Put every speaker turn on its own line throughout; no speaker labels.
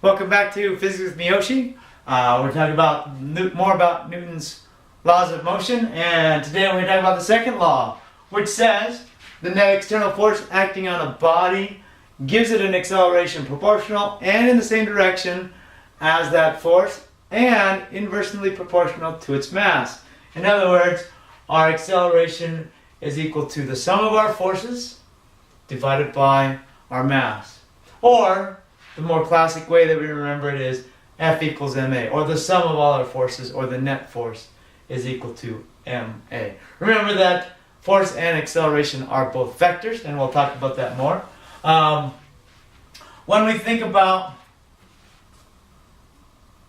Welcome back to Physics with Miyoshi. We're talking about more about Newton's laws of motion, and today we're going to talk about the second law, which says the net external force acting on a body gives it an acceleration proportional and in the same direction as that force and inversely proportional to its mass. In other words, our acceleration is equal to the sum of our forces divided by our mass. Or the more classic way that we remember it is F equals ma, or the sum of all our forces, or the net force, is equal to ma. Remember that force and acceleration are both vectors, and we'll talk about that more. When we think about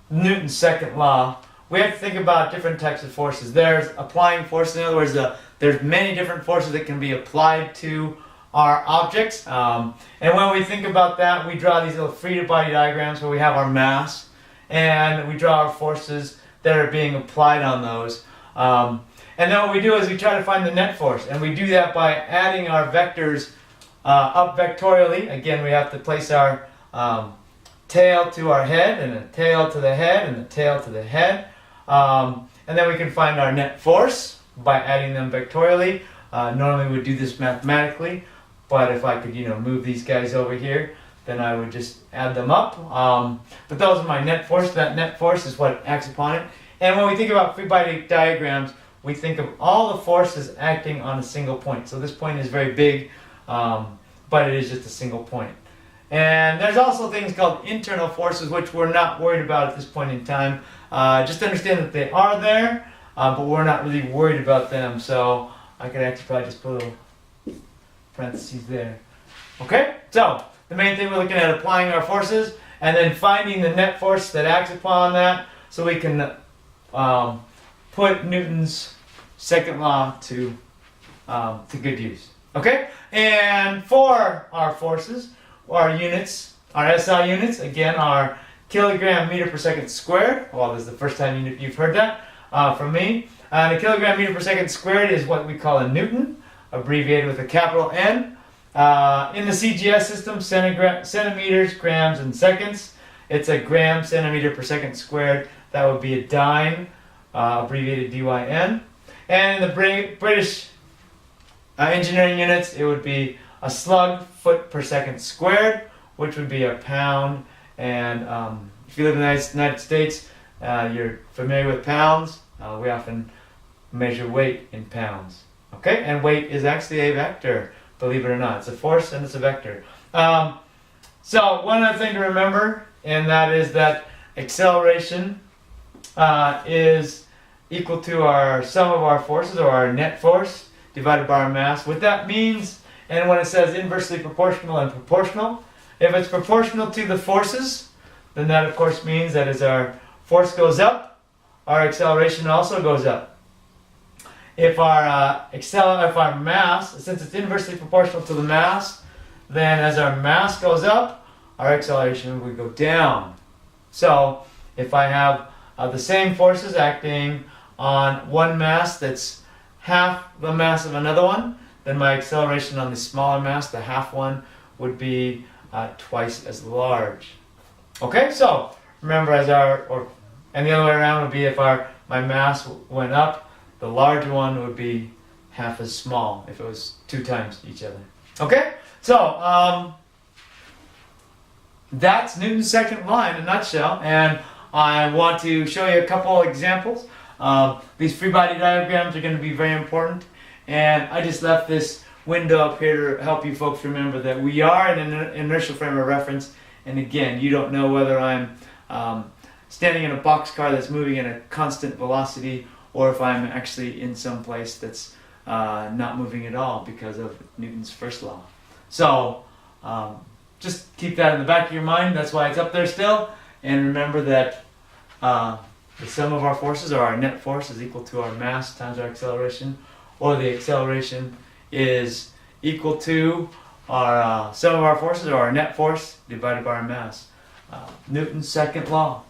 Newton's second law, we have to think about different types of forces. There's applying forces, in other words, there's many different forces that can be applied to our objects. And when we think about that, we draw these little free body diagrams where we have our mass and we draw our forces that are being applied on those. And then what we do is we try to find the net force, and we do that by adding our vectors up vectorially. Again, we have to place our tail to our head, and a tail to the head, and a tail to the head. And then we can find our net force by adding them vectorially. Normally we would do this mathematically, but if I could, move these guys over here, then I would just add them up. But those are my net force. That net force is what acts upon it. And when we think about free body diagrams, we think of all the forces acting on a single point. So this point is very big, but it is just a single point. And there's also things called internal forces, which we're not worried about at this point in time. Just understand that they are there, but we're not really worried about them. So I could actually probably just put a little parentheses there. Okay, so the main thing we're looking at applying our forces and then finding the net force that acts upon that, so we can put Newton's second law to good use. Okay, and for our forces, our units, our SI units, again, are kilogram meter per second squared. Well, this is the first time you've heard that from me. And a kilogram meter per second squared is what we call a Newton, abbreviated with a capital N. In the CGS system, centimeters, grams, and seconds, it's a gram centimeter per second squared. That would be a dyne, abbreviated DYN. And in the British engineering units, it would be a slug foot per second squared, which would be a pound. And if you live in the United States, you're familiar with pounds. We often measure weight in pounds. Okay, and weight is actually a vector, believe it or not. It's a force and it's a vector. So one other thing to remember, and that is that acceleration is equal to our sum of our forces, or our net force, divided by our mass. What that means, and when it says inversely proportional and proportional, if it's proportional to the forces, then that of course means that as our force goes up, our acceleration also goes up. If our mass, since it's inversely proportional to the mass, then as our mass goes up, our acceleration would go down. So if I have the same forces acting on one mass that's half the mass of another one, then my acceleration on the smaller mass, the half one, would be twice as large. Okay, so remember, and the other way around would be if my mass went up, the larger one would be half as small if it was 2 times each other. Okay, so that's Newton's second law in a nutshell, and I want to show you a couple examples. These free body diagrams are going to be very important, and I just left this window up here to help you folks remember that we are in an inertial frame of reference, and again, you don't know whether I'm standing in a boxcar that's moving at a constant velocity, or if I'm actually in some place that's not moving at all because of Newton's first law. So just keep that in the back of your mind. That's why it's up there still. And remember that the sum of our forces, or our net force, is equal to our mass times our acceleration, or the acceleration is equal to our sum of our forces, or our net force, divided by our mass. Newton's second law.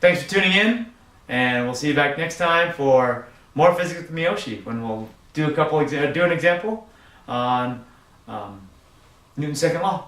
Thanks for tuning in, and we'll see you back next time for more physics with Miyoshi, when we'll do an example on Newton's second law.